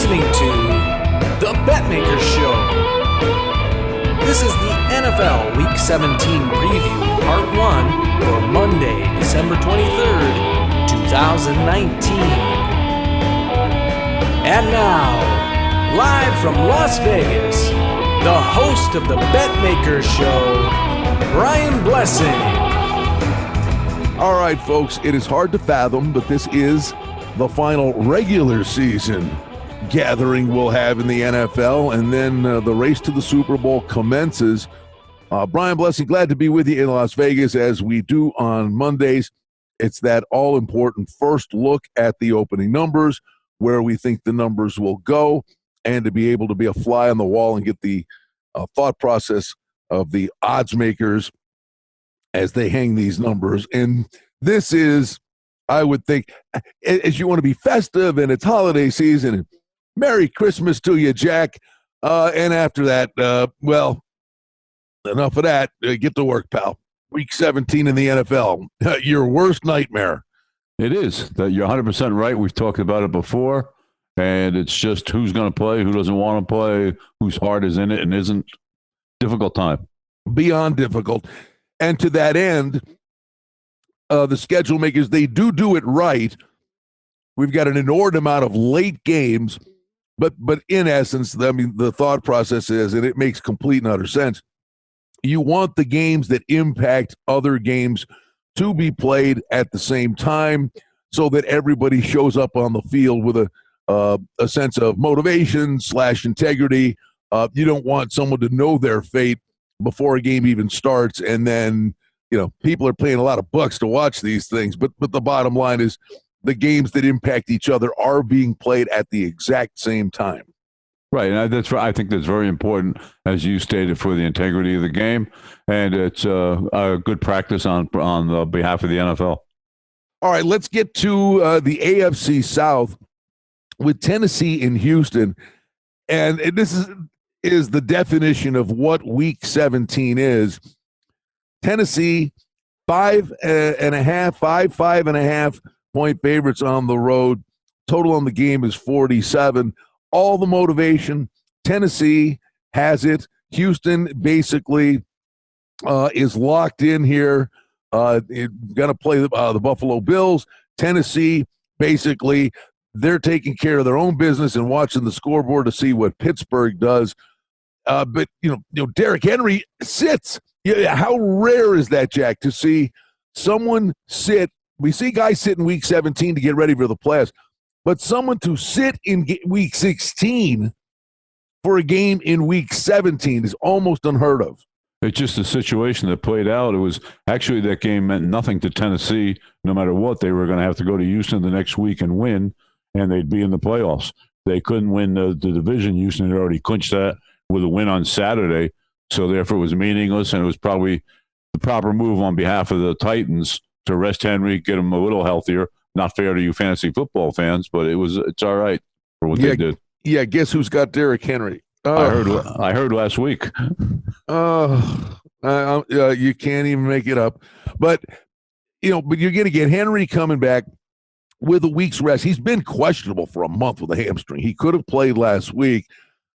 listening to the Betmaker Show. This is the NFL Week 17 preview, Part 1, for Monday, December 23rd, 2019. And now, live from Las Vegas, the host of the Betmaker Show, Brian Blessing. All right, folks, it is hard to fathom, but this is the final regular season gathering we'll have in the NFL, and then the race to the Super Bowl commences. Brian Blessing, glad to be with you in Las Vegas as we do on Mondays. It's that all-important first look at the opening numbers, where we think the numbers will go, and to be able to be a fly on the wall and get the thought process of the odds makers as they hang these numbers. And this is, I would think, as you want to be festive and it's holiday season, and Merry Christmas to you, Jack. And after that, well, enough of that. Get to work, pal. Week 17 in the NFL. Your worst nightmare. It is. You're 100% right. We've talked about it before. And it's just who's going to play, who doesn't want to play, whose heart is in it and isn't. Difficult time. Beyond difficult. And to that end, the schedule makers, they do it right. We've got an inordinate amount of late games, but in essence, I mean, the thought process is, and it makes complete and utter sense, you want the games that impact other games to be played at the same time so that everybody shows up on the field with a sense of motivation / integrity. You don't want someone to know their fate before a game even starts, and then, you know, people are paying a lot of bucks to watch these things, but the bottom line is the games that impact each other are being played at the exact same time. Right, and I think that's very important, as you stated, for the integrity of the game, and it's a good practice on behalf of the NFL. All right, let's get to the AFC South with Tennessee and Houston, and this is the definition of what Week 17 is. Tennessee, 5.5 point favorites on the road. Total on the game is 47. All the motivation. Tennessee has it. Houston basically is locked in here. Going to play the Buffalo Bills. Tennessee, basically, they're taking care of their own business and watching the scoreboard to see what Pittsburgh does. But you know, Derrick Henry sits. Yeah, how rare is that, Jack, to see someone sit? We see guys sit in Week 17 to get ready for the playoffs, but someone to sit in Week 16 for a game in Week 17 is almost unheard of. It's just a situation that played out. It was actually, that game meant nothing to Tennessee. No matter what, they were going to have to go to Houston the next week and win, and they'd be in the playoffs. They couldn't win the division. Houston had already clinched that with a win on Saturday, so therefore it was meaningless, and it was probably the proper move on behalf of the Titans to rest Henry, get him a little healthier. Not fair to you fantasy football fans, but it's all right for what they did. Yeah, guess who's got Derrick Henry? I heard last week. You can't even make it up. But you're going to get Henry coming back with a week's rest. He's been questionable for a month with a hamstring. He could have played last week.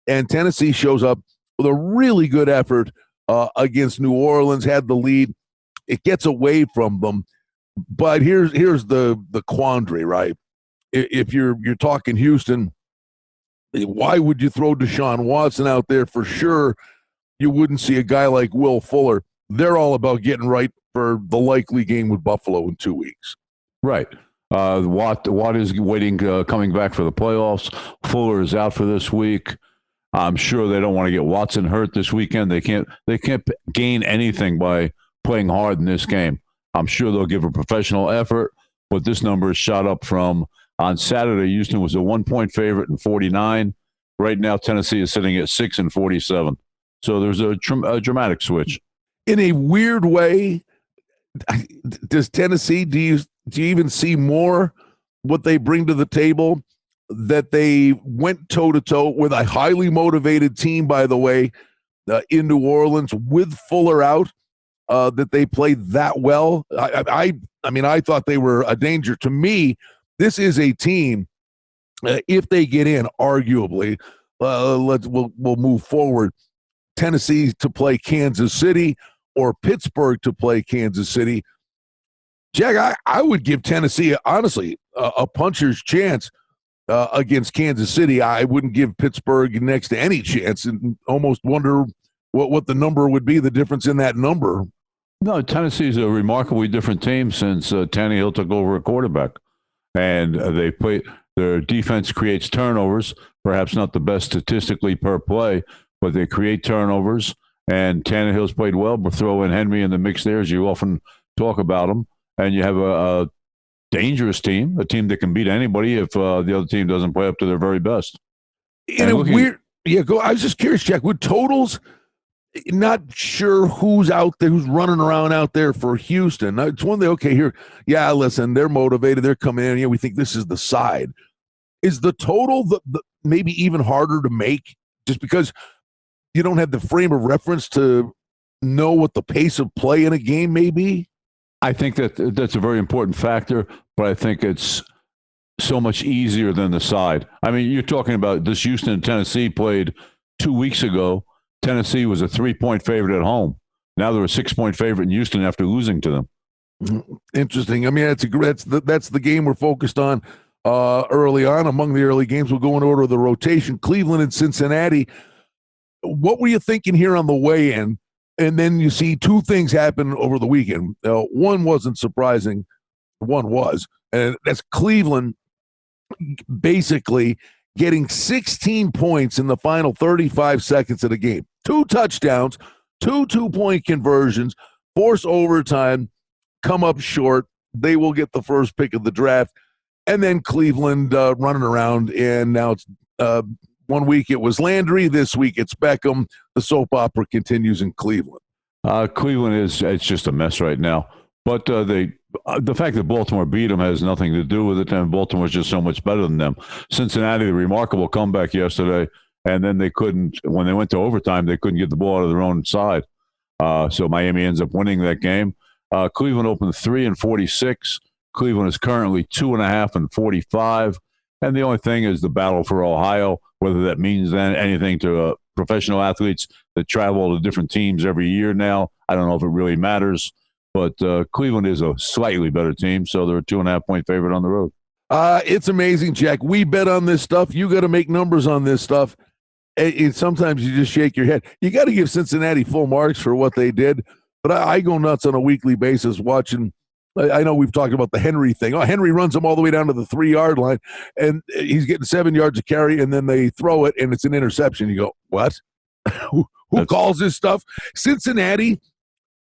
And Tennessee shows up with a really good effort against New Orleans, had the lead. It gets away from them. But here's the quandary, right? If you're talking Houston, why would you throw Deshaun Watson out there? For sure, you wouldn't see a guy like Will Fuller. They're all about getting right for the likely game with Buffalo in 2 weeks. Right. Watt is waiting, coming back for the playoffs. Fuller is out for this week. I'm sure they don't want to get Watson hurt this weekend. They can't gain anything by playing hard in this game. I'm sure they'll give a professional effort, but this number is shot up from, on Saturday, Houston was a 1-point favorite in 49. Right now, Tennessee is sitting at 6 and 47. So there's a dramatic switch. In a weird way, does Tennessee, do you even see more what they bring to the table? That they went toe-to-toe with a highly motivated team, by the way, in New Orleans with Fuller out, that they played that well. I mean, I thought they were a danger. To me, this is a team if they get in, arguably, we'll move forward. Tennessee to play Kansas City or Pittsburgh to play Kansas City. Jack, I would give Tennessee, honestly, a puncher's chance against Kansas City. I wouldn't give Pittsburgh next to any chance, and almost wonder what the number would be, the difference in that number. No, Tennessee's a remarkably different team since Tannehill took over a quarterback. And their defense creates turnovers, perhaps not the best statistically per play, but they create turnovers. And Tannehill's played well, but throw in Henry in the mix there, as you often talk about him. And you have a dangerous team, a team that can beat anybody if the other team doesn't play up to their very best. I was just curious, Jack, with totals, not sure who's out there, who's running around out there for Houston. It's one thing, okay, here, yeah, listen, they're motivated, they're coming in, we think this is the side. Is the total the maybe even harder to make just because you don't have the frame of reference to know what the pace of play in a game may be? I think that's a very important factor, but I think it's so much easier than the side. I mean, you're talking about this Houston and Tennessee played 2 weeks ago. Tennessee was a 3-point favorite at home. Now they're a 6-point favorite in Houston after losing to them. Interesting. I mean, that's the game we're focused on early on. Among the early games, we'll go in order of the rotation. Cleveland and Cincinnati. What were you thinking here on the way in? And then you see two things happen over the weekend. One wasn't surprising. One was. And that's Cleveland basically getting 16 points in the final 35 seconds of the game. 2 touchdowns, 2 2-point conversions, force overtime, come up short. They will get the first pick of the draft. And then Cleveland running around, and now it's 1 week it was Landry, this week it's Beckham. The soap opera continues in Cleveland. Cleveland it's just a mess right now. But the fact that Baltimore beat them has nothing to do with it, and Baltimore's just so much better than them. Cincinnati, the remarkable comeback yesterday, and then they couldn't, when they went to overtime, they couldn't get the ball out of their own side. So Miami ends up winning that game. Cleveland opened 3-46. Cleveland is currently 2.5-45. And the only thing is the battle for Ohio, whether that means anything to professional athletes that travel to different teams every year now. I don't know if it really matters. But Cleveland is a slightly better team, so they're a 2.5-point favorite on the road. It's amazing, Jack. We bet on this stuff. You got to make numbers on this stuff. And sometimes you just shake your head. You got to give Cincinnati full marks for what they did. But I go nuts on a weekly basis watching. I know we've talked about the Henry thing. Henry runs them all the way down to the 3-yard line, and he's getting 7 yards of carry, and then they throw it, and it's an interception. You go, what? Who calls this stuff? Cincinnati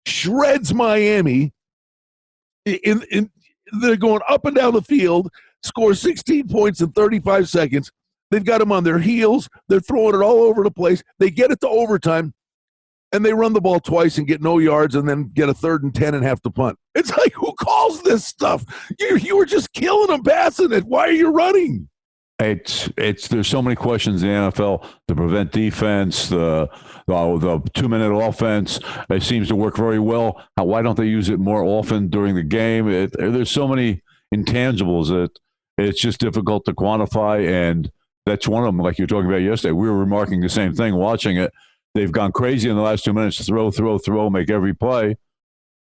shreds Miami. They're going up and down the field, score 16 points in 35 seconds. They've got them on their heels. They're throwing it all over the place. They get it to overtime, and they run the ball twice and get no yards and then get a 3rd and 10 and have to punt. It's like, who calls this stuff? You were just killing them passing it. Why are you running? There's so many questions in the NFL. The prevent defense, the 2-minute offense, it seems to work very well. Why don't they use it more often during the game? There's so many intangibles that it's just difficult to quantify, and that's one of them. Like you were talking about yesterday, we were remarking the same thing watching it. They've gone crazy in the last 2 minutes, throw, make every play,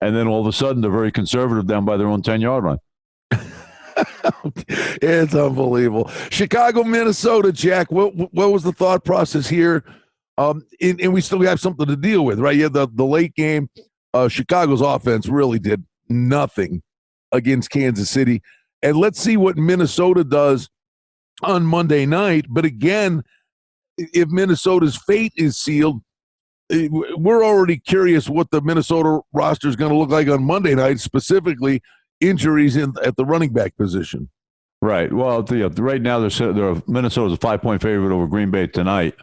and then all of a sudden they're very conservative down by their own 10-yard line. It's unbelievable. Chicago, Minnesota, Jack. What was the thought process here? And we still have something to deal with, right? Yeah, the late game. Chicago's offense really did nothing against Kansas City. And let's see what Minnesota does on Monday night. But again, if Minnesota's fate is sealed, we're already curious what the Minnesota roster is going to look like on Monday night, specifically injuries at the running back position. Right. Well, right now Minnesota's a 5-point favorite over Green Bay tonight.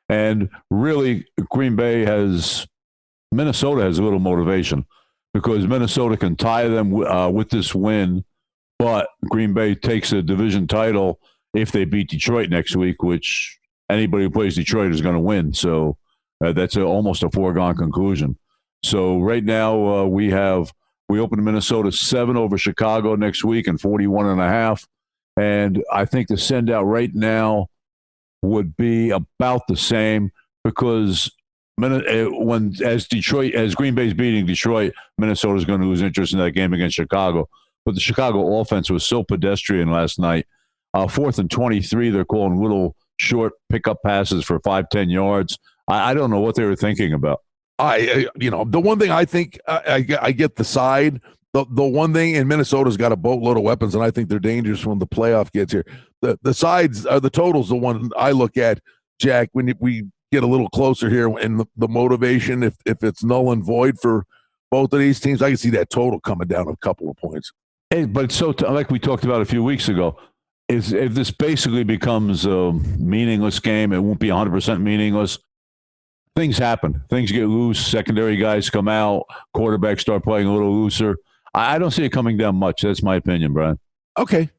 And really, Minnesota has a little motivation because Minnesota can tie them with this win, but Green Bay takes a division title if they beat Detroit next week, which anybody who plays Detroit is going to win. So that's almost a foregone conclusion. So right now we open Minnesota 7 over Chicago next week and 41.5. And I think the send out right now would be about the same because as Green Bay's beating Detroit, Minnesota's going to lose interest in that game against Chicago. But the Chicago offense was so pedestrian last night. 4th and 23, they're calling little short pickup passes for 5-10 yards. I don't know what they were thinking about. The one thing I think I get the side. The one thing, and Minnesota's got a boatload of weapons, and I think they're dangerous when the playoff gets here. The sides are the totals. The one I look at, Jack, when we get a little closer here, and the motivation, if it's null and void for both of these teams, I can see that total coming down a couple of points. Hey, but so like we talked about a few weeks ago, if this basically becomes a meaningless game, it won't be 100% meaningless. Things happen. Things get loose. Secondary guys come out. Quarterbacks start playing a little looser. I don't see it coming down much. That's my opinion, Brian. Okay.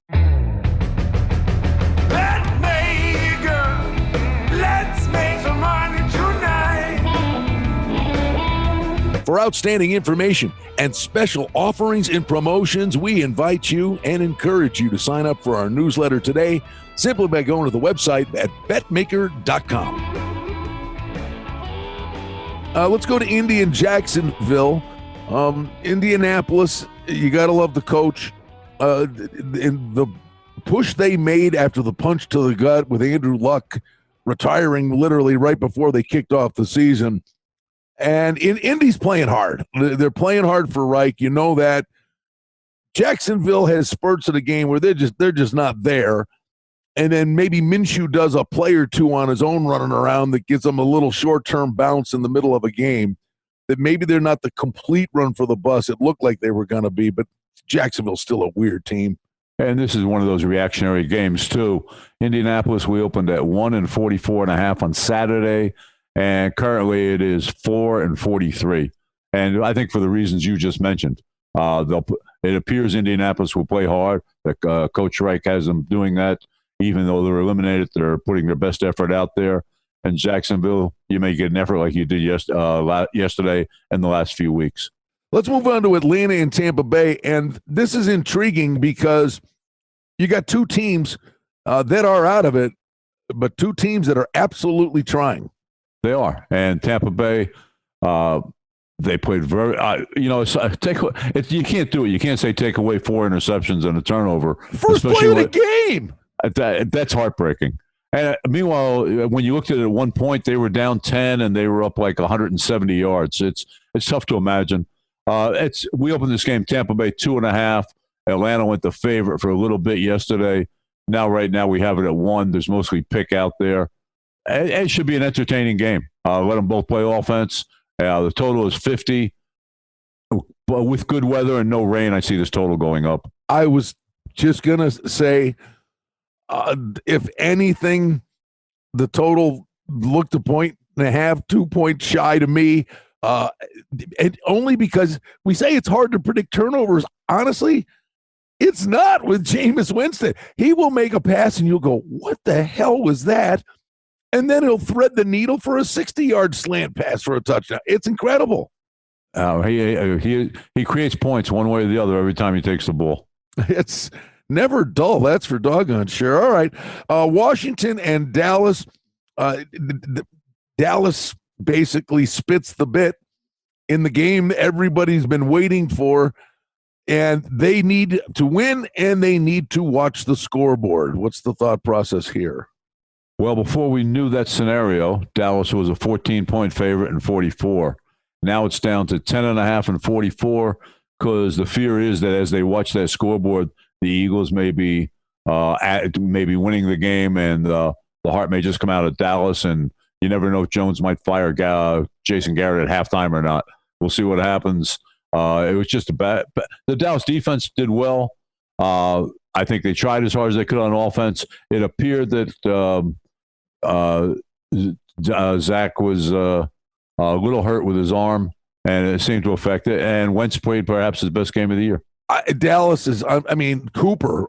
Let's make some money tonight. For outstanding information and special offerings and promotions, we invite you and encourage you to sign up for our newsletter today simply by going to the website at betmaker.com. Let's go to Indy and Jacksonville. Indianapolis, you got to love the coach. In the push they made after the punch to the gut with Andrew Luck retiring literally right before they kicked off the season. And Indy's playing hard. They're playing hard for Reich. You know that. Jacksonville has spurts of the game where they're just not there. And then maybe Minshew does a play or two on his own running around that gives them a little short-term bounce in the middle of a game. That maybe they're not the complete run for the bus it looked like they were going to be, but Jacksonville's still a weird team. And this is one of those reactionary games, too. Indianapolis, we opened at 1-44.5 on Saturday, and currently it is 4-43. And I think for the reasons you just mentioned, it appears Indianapolis will play hard. Coach Reich has them doing that. Even though they're eliminated, they're putting their best effort out there. And Jacksonville, you may get an effort like you did yesterday and the last few weeks. Let's move on to Atlanta and Tampa Bay. And this is intriguing because you got two teams that are out of it, but two teams that are absolutely trying. They are. And Tampa Bay, they played very, you can't do it. You can't say take away 4 interceptions and a turnover. First play of the game. That's heartbreaking. And meanwhile, when you looked at it at one point, they were down 10 and they were up like 170 yards. It's tough to imagine. We opened this game, Tampa Bay 2.5. Atlanta went the favorite for a little bit yesterday. Right now we have it at 1. There's mostly pick out there. It should be an entertaining game. Let them both play offense. The total is 50. But with good weather and no rain, I see this total going up. I was just going to say, if anything, the total looked a 1.5, 2 points shy to me. And only because we say it's hard to predict turnovers. Honestly, it's not with Jameis Winston. He will make a pass and you'll go, what the hell was that? And then he'll thread the needle for a 60-yard slant pass for a touchdown. It's incredible. He creates points one way or the other every time he takes the ball. It's never dull. That's for doggone sure. All right. Washington and Dallas. Dallas basically spits the bit in the game everybody's been waiting for, and they need to win, and they need to watch the scoreboard. What's the thought process here? Well, before we knew that scenario, Dallas was a 14-point favorite in 44. Now it's down to 10.5 and 44 because the fear is that as they watch that scoreboard, the Eagles may be winning the game, and the heart may just come out of Dallas, and you never know if Jones might fire Jason Garrett at halftime or not. We'll see what happens. It was just the Dallas defense did well. I think they tried as hard as they could on offense. It appeared that Zach was a little hurt with his arm, and it seemed to affect it. And Wentz played perhaps his best game of the year. Dallas is, Cooper.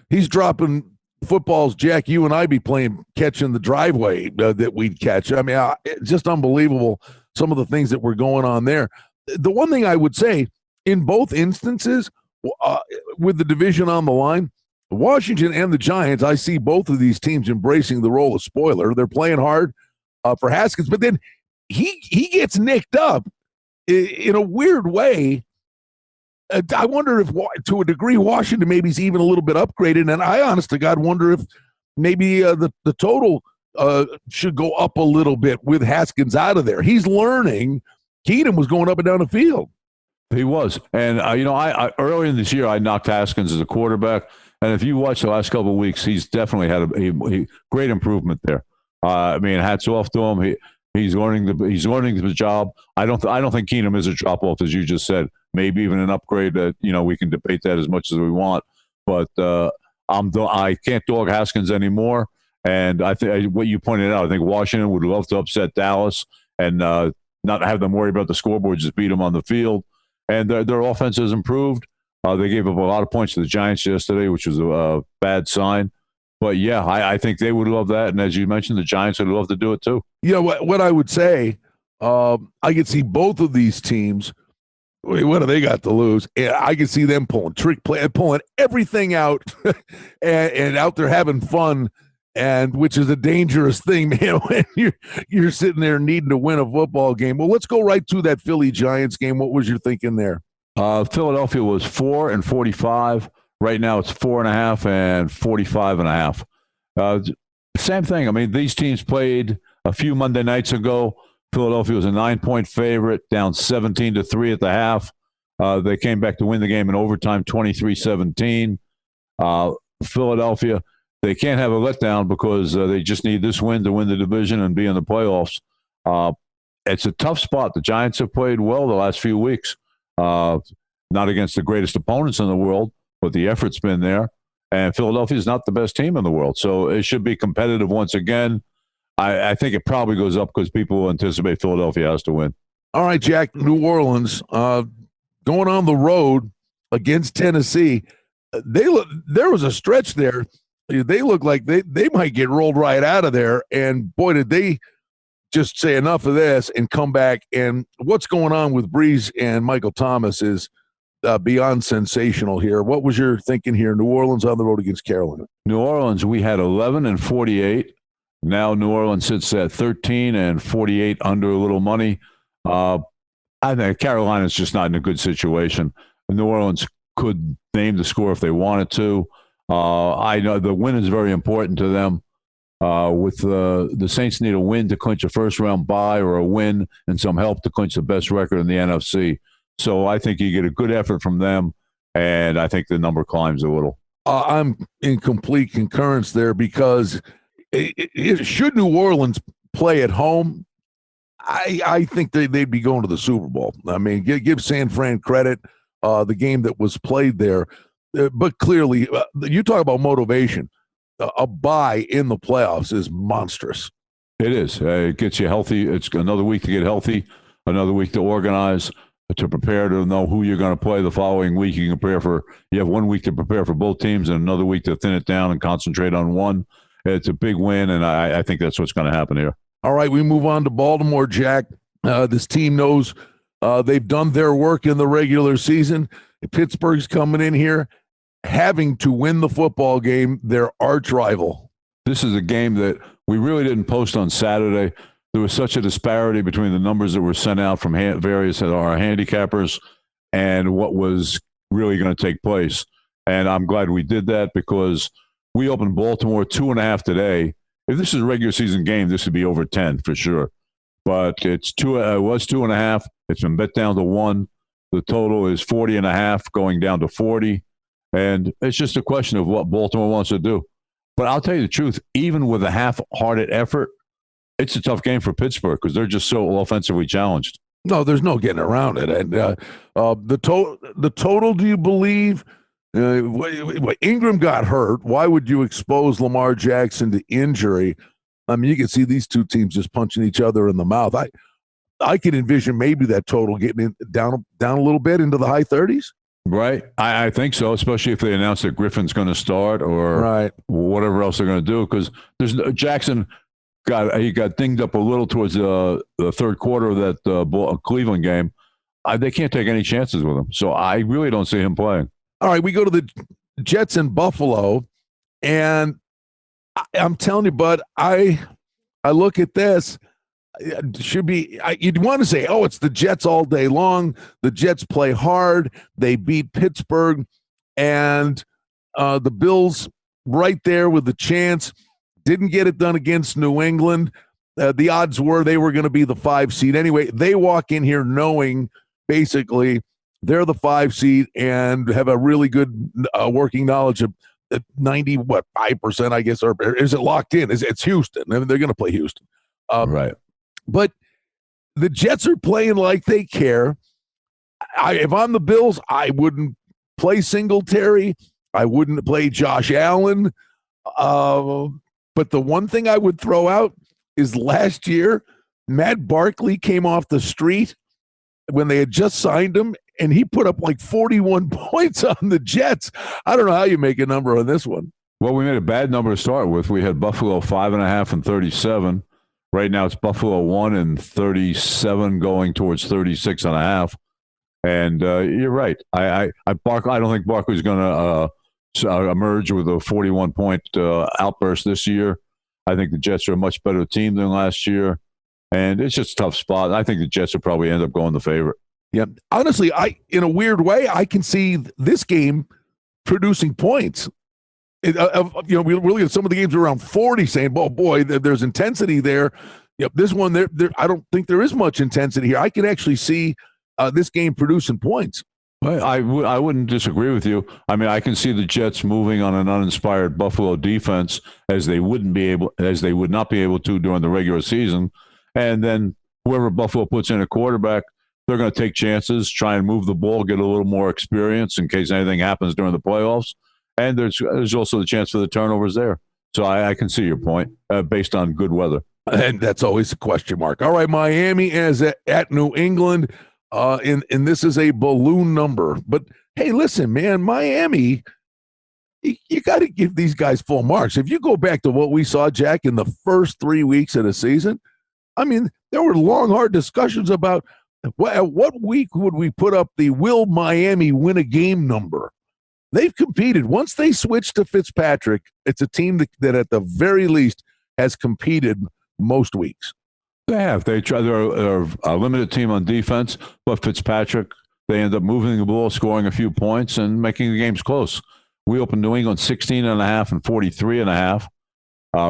He's dropping footballs, Jack, you and I be playing catch in the driveway that we'd catch. Just unbelievable some of the things that were going on there. The one thing I would say in both instances with the division on the line, Washington and the Giants, I see both of these teams embracing the role of spoiler. They're playing hard for Haskins, but then he gets nicked up in a weird way. I wonder if, to a degree, Washington maybe is even a little bit upgraded, and I, honest to God, wonder if maybe the total should go up a little bit with Haskins out of there. He's learning. Keenum was going up and down the field. He was. And, I earlier in this year, I knocked Haskins as a quarterback. And if you watch the last couple of weeks, he's definitely had a great improvement there. Hats off to him. He's learning the job. I don't think Keenum is a drop off, as you just said. Maybe even an upgrade. That we can debate that as much as we want. But I can't dog Haskins anymore. And I think what you pointed out, I think Washington would love to upset Dallas and not have them worry about the scoreboard, just beat them on the field. And their offense has improved. They gave up a lot of points to the Giants yesterday, which was a bad sign. But, yeah, I think they would love that. And as you mentioned, the Giants would love to do it too. What I would say, I could see both of these teams. What do they got to lose? I could see them pulling trick play, pulling everything out and out there having fun, and which is a dangerous thing, man, when you're sitting there needing to win a football game. Well, let's go right to that Philly-Giants game. What was your thinking there? Philadelphia was 4-45. Right now it's 4.5 and 45.5. Same thing. These teams played a few Monday nights ago. Philadelphia was a 9-point favorite, down 17-3 at the half. They came back to win the game in overtime, 23-17. Philadelphia, they can't have a letdown because they just need this win to win the division and be in the playoffs. It's a tough spot. The Giants have played well the last few weeks. Not against the greatest opponents in the world, but the effort's been there. And Philadelphia is not the best team in the world. So it should be competitive once again. I think it probably goes up because people anticipate Philadelphia has to win. All right, Jack, New Orleans, going on the road against Tennessee. There was a stretch there. They look like they might get rolled right out of there. And, boy, did they just say enough of this and come back. And what's going on with Breeze and Michael Thomas is beyond sensational here. What was your thinking here? New Orleans on the road against Carolina. New Orleans, we had 11-48. Now New Orleans sits at 13-48 under a little money. I think Carolina's just not in a good situation. New Orleans could name the score if they wanted to. I know the win is very important to them. With the Saints need a win to clinch a first-round bye or a win and some help to clinch the best record in the NFC. So I think you get a good effort from them, and I think the number climbs a little. I'm in complete concurrence there because should New Orleans play at home, I think they'd be going to the Super Bowl. Give San Fran credit, the game that was played there. But clearly, you talk about motivation. A bye in the playoffs is monstrous. It is. It gets you healthy. It's another week to get healthy, another week to organize, to prepare to know who you're going to play the following week. You have 1 week to prepare for both teams and another week to thin it down and concentrate on one. It's a big win, and I think that's what's going to happen here. All right, we move on to Baltimore, Jack. This team knows they've done their work in the regular season. Pittsburgh's coming in here having to win the football game, their arch rival. This is a game that we really didn't post on Saturday. There was such a disparity between the numbers that were sent out from various our handicappers and what was really going to take place. And I'm glad we did that because we opened Baltimore 2.5 today. If this is a regular season game, this would be over 10 for sure. But it was 2.5. It's been bet down to 1. The total is 40.5 going down to 40. And it's just a question of what Baltimore wants to do. But I'll tell you the truth, even with a half-hearted effort, it's a tough game for Pittsburgh because they're just so offensively challenged. No, there's no getting around it. And the total, do you believe? Ingram got hurt. Why would you expose Lamar Jackson to injury? You can see these two teams just punching each other in the mouth. I can envision maybe that total getting down a little bit into the high 30s. Right. I think so, especially if they announce that Griffin's going to start or whatever else they're going to do. Because Jackson got dinged up a little towards the third quarter of that Cleveland game. They can't take any chances with him. So I really don't see him playing. All right, we go to the Jets in Buffalo, and I'm telling you, bud, I look at this. It should be you'd want to say, oh, it's the Jets all day long. The Jets play hard. They beat Pittsburgh, and the Bills right there with the chance. Didn't get it done against New England. The odds were they were going to be the 5 seed anyway. They walk in here knowing basically they're the 5 seed and have a really good working knowledge of 5%, I guess, or is it locked in? It's Houston. I mean, they're going to play Houston. Right. But the Jets are playing like they care. If I'm the Bills, I wouldn't play Singletary. I wouldn't play Josh Allen. But the one thing I would throw out is last year, Matt Barkley came off the street when they had just signed him, and he put up like 41 points on the Jets. I don't know how you make a number on this one. Well, we made a bad number to start with. We had Buffalo 5.5 and 37. Right now it's Buffalo 1 and 37 going towards 36.5. And you're right. I don't think Barkley's going to emerge with a 41-point outburst this year. I think the Jets are a much better team than last year. And it's just a tough spot. I think the Jets will probably end up going the favorite. Yeah. Honestly, in a weird way, I can see this game producing points. We look at some of the games around 40 saying, oh, boy, there's intensity there. Yep, this one, there, I don't think there is much intensity here. I can actually see this game producing points. I wouldn't disagree with you. I mean, I can see the Jets moving on an uninspired Buffalo defense as they would not be able to during the regular season. And then whoever Buffalo puts in a quarterback, they're going to take chances, try and move the ball, get a little more experience in case anything happens during the playoffs. And there's also the chance for the turnovers there. So I can see your point based on good weather. And that's always a question mark. All right, Miami is at New England. And this is a balloon number. But, hey, listen, man, Miami, you got to give these guys full marks. If you go back to what we saw, Jack, in the first 3 weeks of the season, I mean, there were long, hard discussions about at what week would we put up the will Miami win a game number. They've competed. Once they switched to Fitzpatrick, it's a team that at the very least has competed most weeks. They have. They're a limited team on defense, but Fitzpatrick, they end up moving the ball, scoring a few points, and making the games close. We opened New England 16.5 and 43.5.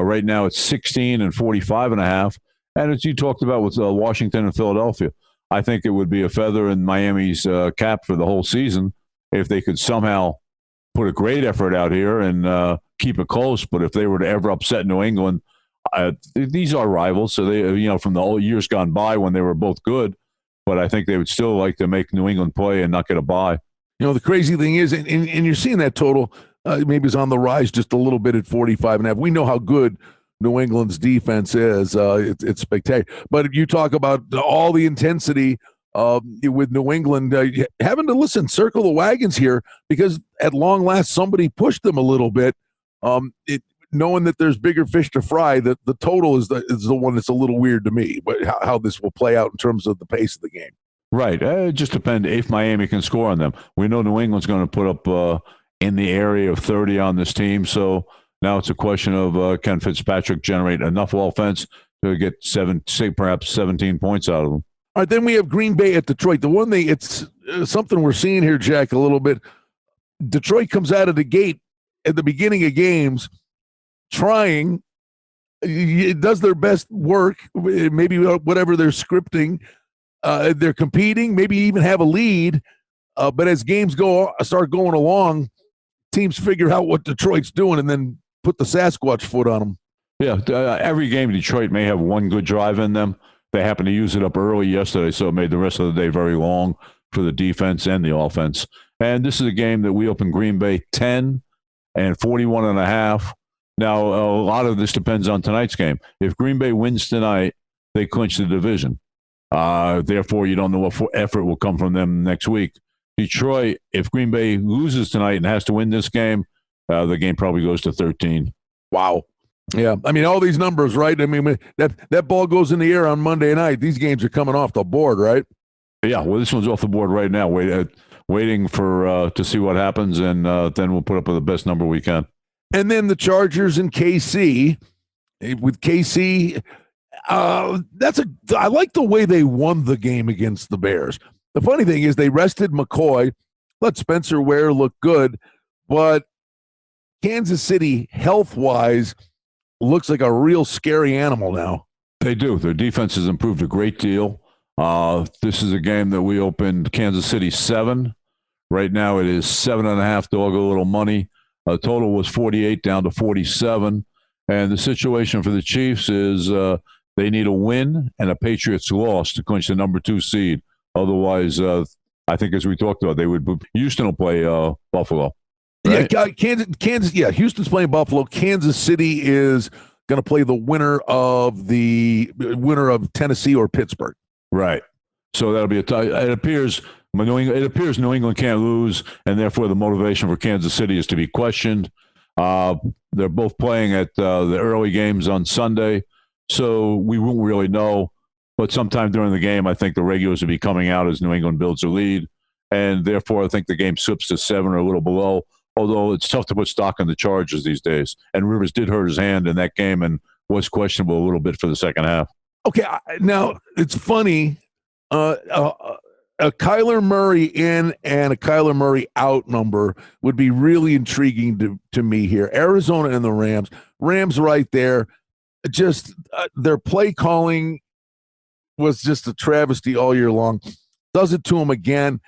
Right now it's 16 and 45.5. And as you talked about with Washington and Philadelphia, I think it would be a feather in Miami's cap for the whole season if they could somehow put a great effort out here and keep it close. But if they were to ever upset New England, these are rivals. So they, from the old years gone by when they were both good, but I think they would still like to make New England play and not get a bye. The crazy thing is, and you're seeing that total maybe is on the rise just a little bit at 45.5. We know how good New England's defense is. It's spectacular. But if you talk about all the intensity with New England, having to circle the wagons here because at long last somebody pushed them a little bit. Knowing that there's bigger fish to fry, that the total is the one that's a little weird to me. But how this will play out in terms of the pace of the game. Right. It just depends if Miami can score on them. We know New England's going to put up in the area of 30 on this team. So now it's a question of can Fitzpatrick generate enough offense to get perhaps 17 points out of them. All right, then we have Green Bay at Detroit. The one thing, it's something we're seeing here, Jack, a little bit. Detroit comes out of the gate at the beginning of games trying, it does their best work, maybe whatever they're scripting. They're competing, maybe even have a lead. But as games start going along, teams figure out what Detroit's doing and then put the Sasquatch foot on them. Yeah, every game Detroit may have one good drive in them. They happened to use it up early yesterday, so it made the rest of the day very long for the defense and the offense. And this is a game that we opened Green Bay 10 and 41.5. Now, a lot of this depends on tonight's game. If Green Bay wins tonight, they clinch the division. Therefore, you don't know what effort will come from them next week. Detroit, if Green Bay loses tonight and has to win this game, the game probably goes to 13. Wow. Yeah, I mean, all these numbers, right? I mean, that ball goes in the air on Monday night. These games are coming off the board, right? Yeah, well, this one's off the board right now. waiting for to see what happens, and then we'll put up with the best number we can. And then the Chargers and KC. With KC, I like the way they won the game against the Bears. The funny thing is they rested McCoy, let Spencer Ware look good, but Kansas City, health-wise, looks like a real scary animal now. They do. Their defense has improved a great deal. This is a game that we opened Kansas City 7. Right now it is 7.5 dog, a little money. Total was 48 down to 47. And the situation for the Chiefs is they need a win and a Patriots loss to clinch the number 2 seed. Otherwise, I think as we talked about, Houston will play Buffalo. Right? Yeah, Kansas. Yeah, Houston's playing Buffalo. Kansas City is going to play the winner of Tennessee or Pittsburgh. Right. So that'll be it appears New England can't lose, and therefore the motivation for Kansas City is to be questioned. They're both playing at the early games on Sunday, so we won't really know. But sometime during the game, I think the regulars will be coming out as New England builds a lead, and therefore I think the game slips to 7 or a little below, although it's tough to put stock in the Chargers these days. And Rivers did hurt his hand in that game and was questionable a little bit for the second half. Okay, now it's funny. A Kyler Murray in and a Kyler Murray out number would be really intriguing to me here. Arizona and the Rams. Rams right there. Just their play calling was just a travesty all year long. Does it to them again.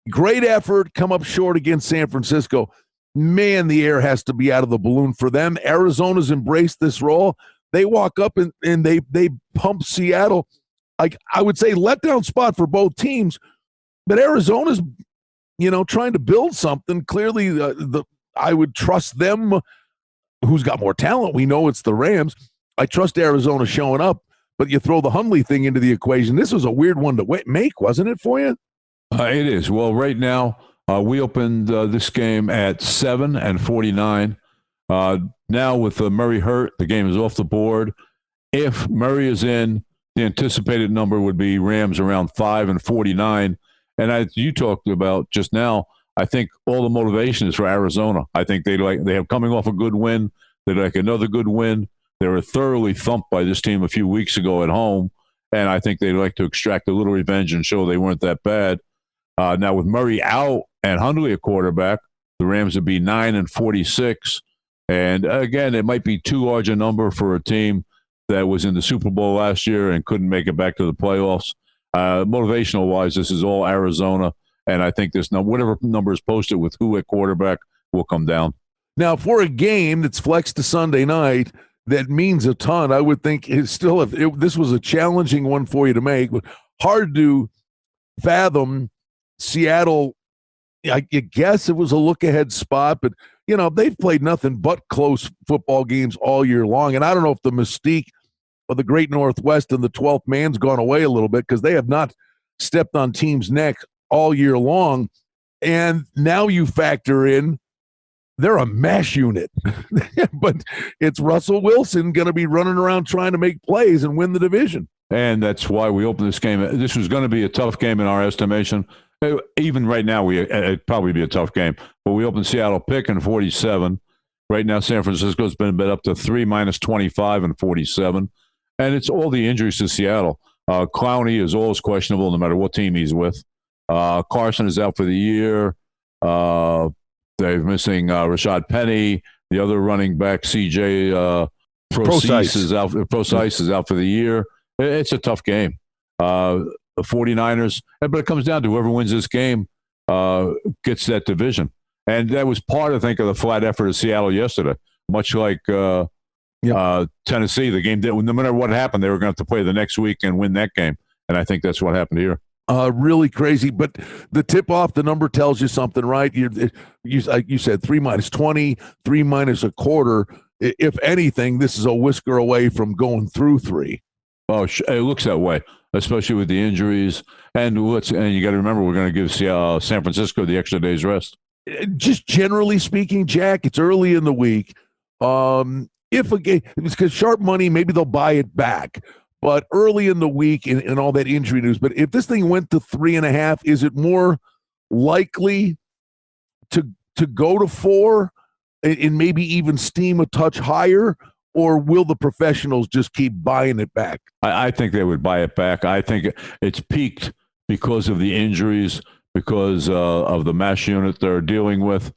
Great effort, come up short against San Francisco. Man, the air has to be out of the balloon for them. Arizona's embraced this role. They walk up and they pump Seattle. Like I would say letdown spot for both teams. But Arizona's, trying to build something. Clearly, I would trust them. Who's got more talent? We know it's the Rams. I trust Arizona showing up. But you throw the Hundley thing into the equation. This was a weird one to make, wasn't it, for you? It is. Well, right now, we opened this game at 7-49. Now with Murray hurt, the game is off the board. If Murray is in, the anticipated number would be Rams around 5-49. And as you talked about just now, I think all the motivation is for Arizona. I think they have coming off a good win. They'd like another good win. They were thoroughly thumped by this team a few weeks ago at home, and I think they'd like to extract a little revenge and show they weren't that bad. Now with Murray out and Hundley a quarterback, the Rams would be 9-46. And again, it might be too large a number for a team that was in the Super Bowl last year and couldn't make it back to the playoffs. Motivational wise, this is all Arizona, and I think whatever number is posted with who at quarterback will come down. Now, for a game that's flexed to Sunday night, that means a ton. I would think this was a challenging one for you to make, but hard to fathom. Seattle, I guess it was a look-ahead spot, but they've played nothing but close football games all year long, and I don't know if the mystique of the Great Northwest and the 12th man's gone away a little bit because they have not stepped on teams' necks all year long. And now you factor in they're a mash unit, but it's Russell Wilson going to be running around trying to make plays and win the division. And that's why we opened this game. This was going to be a tough game in our estimation. Even right now, it'd probably be a tough game. But we opened Seattle picking 47. Right now, San Francisco's been bet up to 3 -25 and 47. And it's all the injuries to Seattle. Clowney is always questionable no matter what team he's with. Carson is out for the year. They're missing Rashad Penny. The other running back, C.J. Proceis is out. Proceis is out for the year. It's a tough game. The 49ers, but it comes down to whoever wins this game gets that division. And that was part, I think, of the flat effort of Seattle yesterday. Much like Tennessee, the game that no matter what happened, they were going to have to play the next week and win that game. And I think that's what happened here. Really crazy, but the tip-off, the number tells you something, right? You said 3 -20, 3 -25. If anything, this is a whisker away from going through 3. Oh, it looks that way, especially with the injuries. And you got to remember, we're going to give San Francisco the extra day's rest. Just generally speaking, Jack, it's early in the week. If a game, it's because sharp money, maybe they'll buy it back. But early in the week and all that injury news. But if this thing went to 3.5, is it more likely to go to 4 and maybe even steam a touch higher, or will the professionals just keep buying it back? I think they would buy it back. I think it's peaked because of the injuries, because of the mash unit they're dealing with.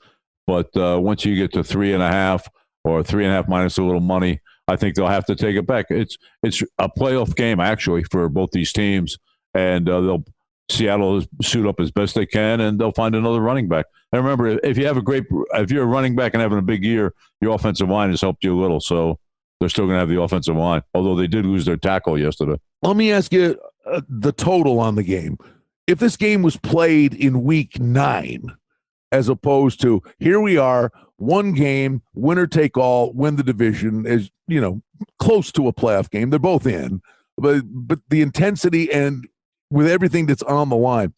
But once you get to 3.5 or 3.5 minus a little money, I think they'll have to take it back. It's a playoff game actually for both these teams, and Seattle will suit up as best they can, and they'll find another running back. And remember, if you're a running back and having a big year, your offensive line has helped you a little. So they're still going to have the offensive line, although they did lose their tackle yesterday. Let me ask you the total on the game. If this game was played in week 9, as opposed to here we are, one game, winner take all, win the division, as close to a playoff game. They're both in, but the intensity and with everything that's on the line,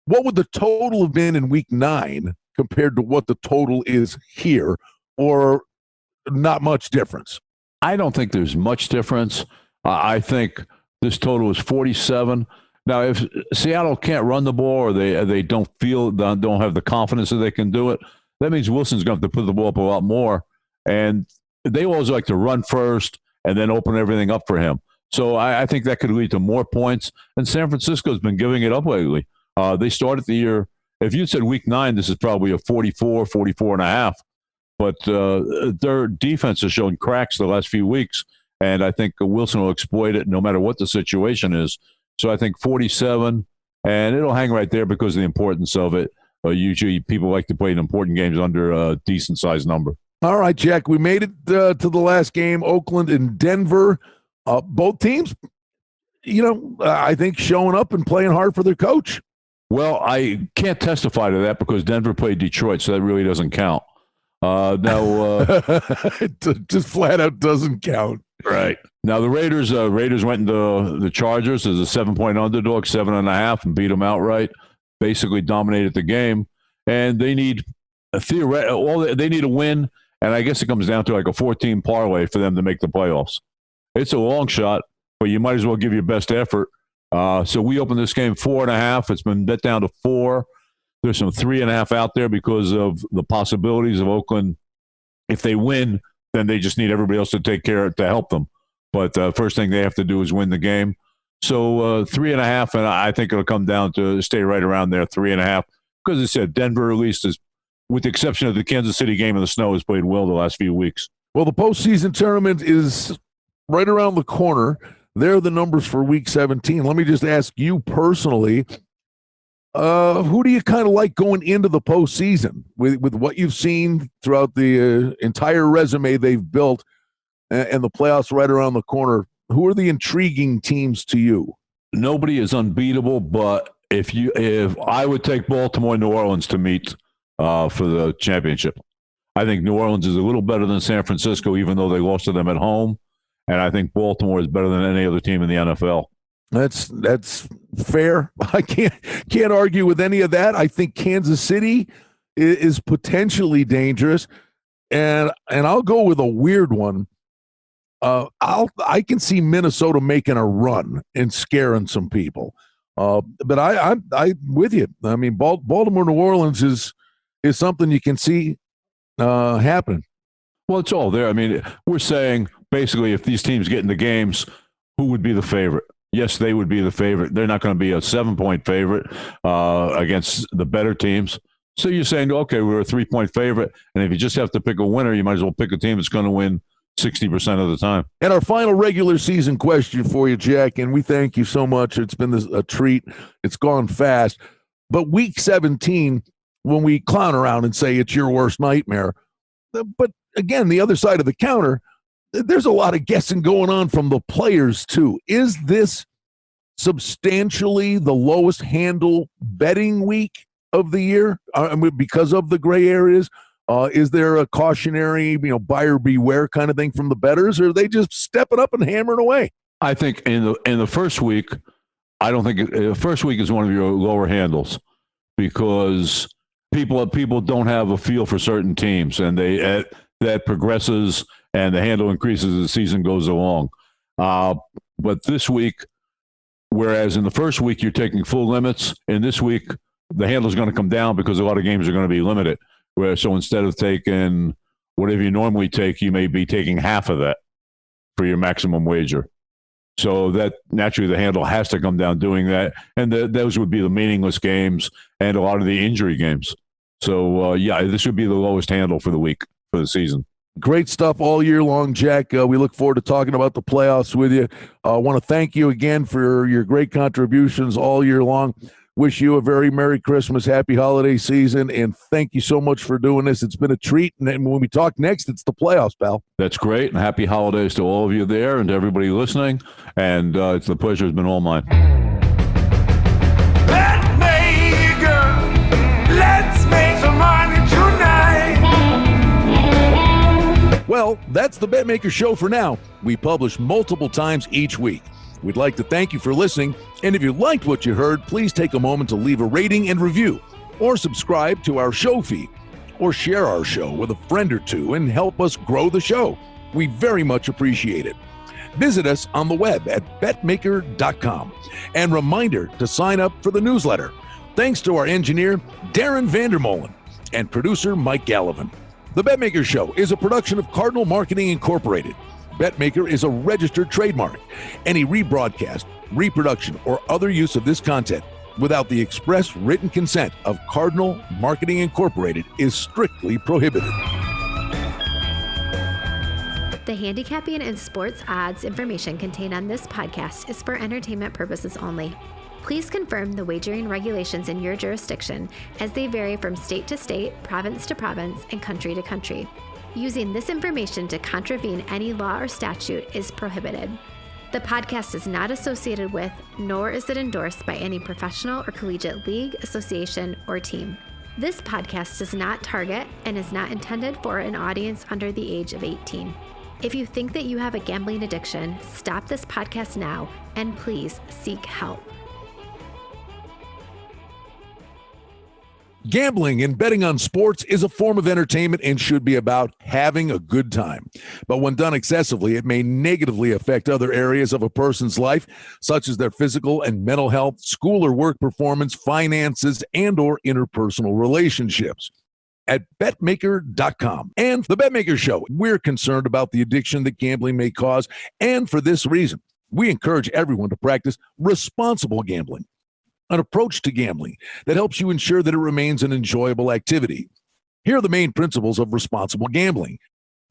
what would the total have been in week 9 compared to what the total is here, or not much difference? I don't think there's much difference. I think this total is 47. Now, if Seattle can't run the ball, or they don't have the confidence that they can do it, that means Wilson's going to have to put the ball up a lot more. And they always like to run first and then open everything up for him. So I think that could lead to more points. And San Francisco's been giving it up lately. They started the year, if you said week 9, this is probably a 44.5. But their defense has shown cracks the last few weeks, and I think Wilson will exploit it no matter what the situation is. So I think 47, and it'll hang right there because of the importance of it. Usually people like to play in important games under a decent-sized number. All right, Jack, we made it to the last game, Oakland and Denver. Both teams, I think showing up and playing hard for their coach. Well, I can't testify to that because Denver played Detroit, so that really doesn't count. It just flat out doesn't count. Right. Now, the Raiders went into the Chargers as a 7-point underdog, 7.5, and beat them outright. Basically dominated the game. And they need they need a win, and I guess it comes down to like a 14 parlay for them to make the playoffs. It's a long shot, but you might as well give your best effort. So we opened this game 4.5. It's been bet down to 4. There's some 3.5 out there because of the possibilities of Oakland. If they win, then they just need everybody else to take care to help them. But first thing they have to do is win the game. So 3.5, and I think it'll come down to stay right around there, 3.5. Because I said, Denver at least is, with the exception of the Kansas City game in the snow, has played well the last few weeks. Well, the postseason tournament is right around the corner. There are the numbers for Week 17. Let me just ask you personally, who do you kind of like going into the postseason with what you've seen throughout the entire resume they've built and the playoffs right around the corner? Who are the intriguing teams to you? Nobody is unbeatable, but if I would take Baltimore and New Orleans to meet for the championship. I think New Orleans is a little better than San Francisco, even though they lost to them at home. And I think Baltimore is better than any other team in the NFL. That's fair. I can't argue with any of that. I think Kansas City is potentially dangerous, and I'll go with a weird one. I can see Minnesota making a run and scaring some people. But I'm with you. I mean, Baltimore, New Orleans is something you can see happen. Well, it's all there. I mean, we're saying basically if these teams get in the games, who would be the favorite? Yes, they would be the favorite. They're not going to be a 7-point favorite against the better teams. So you're saying, okay, we're a 3-point favorite, and if you just have to pick a winner, you might as well pick a team that's going to win 60% of the time. And our final regular season question for you, Jack, and we thank you so much. It's been a treat. It's gone fast. But Week 17, when we clown around and say it's your worst nightmare, but again, the other side of the counter, there's a lot of guessing going on from the players too. Is this substantially the lowest handle betting week of the year because of the gray areas? Is there a cautionary, buyer beware kind of thing from the bettors, or are they just stepping up and hammering away? I think in the first week, I don't think the first week is one of your lower handles because people don't have a feel for certain teams, and that progresses and the handle increases as the season goes along. But this week, whereas in the first week you're taking full limits, in this week the handle is going to come down because a lot of games are going to be limited. So instead of taking whatever you normally take, you may be taking half of that for your maximum wager. So that naturally the handle has to come down doing that. And those would be the meaningless games and a lot of the injury games. So, this would be the lowest handle for the week, for the season. Great stuff all year long, Jack. We look forward to talking about the playoffs with you. I want to thank you again for your great contributions all year long. Wish you a very Merry Christmas, Happy Holiday season, and thank you so much for doing this. It's been a treat, and when we talk next, it's the playoffs, pal. That's great, and happy holidays to all of you there and to everybody listening, and the pleasure has been all mine. Betmaker, let's make some money tonight. Well, that's the Betmaker Show for now. We publish multiple times each week. We'd like to thank you for listening, and if you liked what you heard, please take a moment to leave a rating and review, or subscribe to our show feed, or share our show with a friend or two and help us grow the show. We very much appreciate it. Visit us on the web at betmaker.com, and reminder to sign up for the newsletter. Thanks to our engineer, Darren Vandermolen, and producer, Mike Gallivan. The Betmaker Show is a production of Cardinal Marketing Incorporated. Betmaker is a registered trademark. Any rebroadcast, reproduction, or other use of this content without the express written consent of Cardinal Marketing Incorporated is strictly prohibited. The handicapping and sports odds information contained on this podcast is for entertainment purposes only. Please confirm the wagering regulations in your jurisdiction, as they vary from state to state, province to province, and country to country. Using this information to contravene any law or statute is prohibited. The podcast is not associated with, nor is it endorsed by any professional or collegiate league, association, or team. This podcast does not target and is not intended for an audience under the age of 18. If you think that you have a gambling addiction, stop this podcast now and please seek help. Gambling and betting on sports is a form of entertainment and should be about having a good time. But when done excessively, it may negatively affect other areas of a person's life, such as their physical and mental health, school or work performance, finances, and/or interpersonal relationships. At Betmaker.com and the Betmaker Show, we're concerned about the addiction that gambling may cause, and for this reason, we encourage everyone to practice responsible gambling. An approach to gambling that helps you ensure that it remains an enjoyable activity. Here are the main principles of responsible gambling.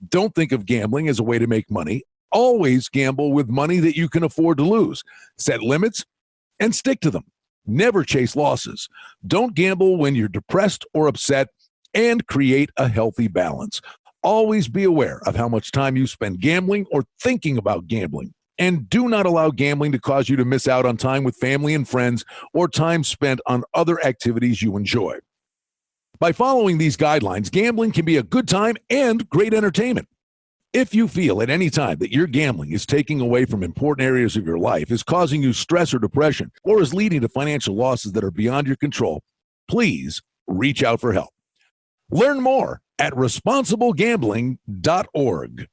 Don't think of gambling as a way to make money. Always gamble with money that you can afford to lose. Set limits and stick to them. Never chase losses. Don't gamble when you're depressed or upset, and create a healthy balance. Always be aware of how much time you spend gambling or thinking about gambling. And do not allow gambling to cause you to miss out on time with family and friends or time spent on other activities you enjoy. By following these guidelines, gambling can be a good time and great entertainment. If you feel at any time that your gambling is taking away from important areas of your life, is causing you stress or depression, or is leading to financial losses that are beyond your control, please reach out for help. Learn more at responsiblegambling.org.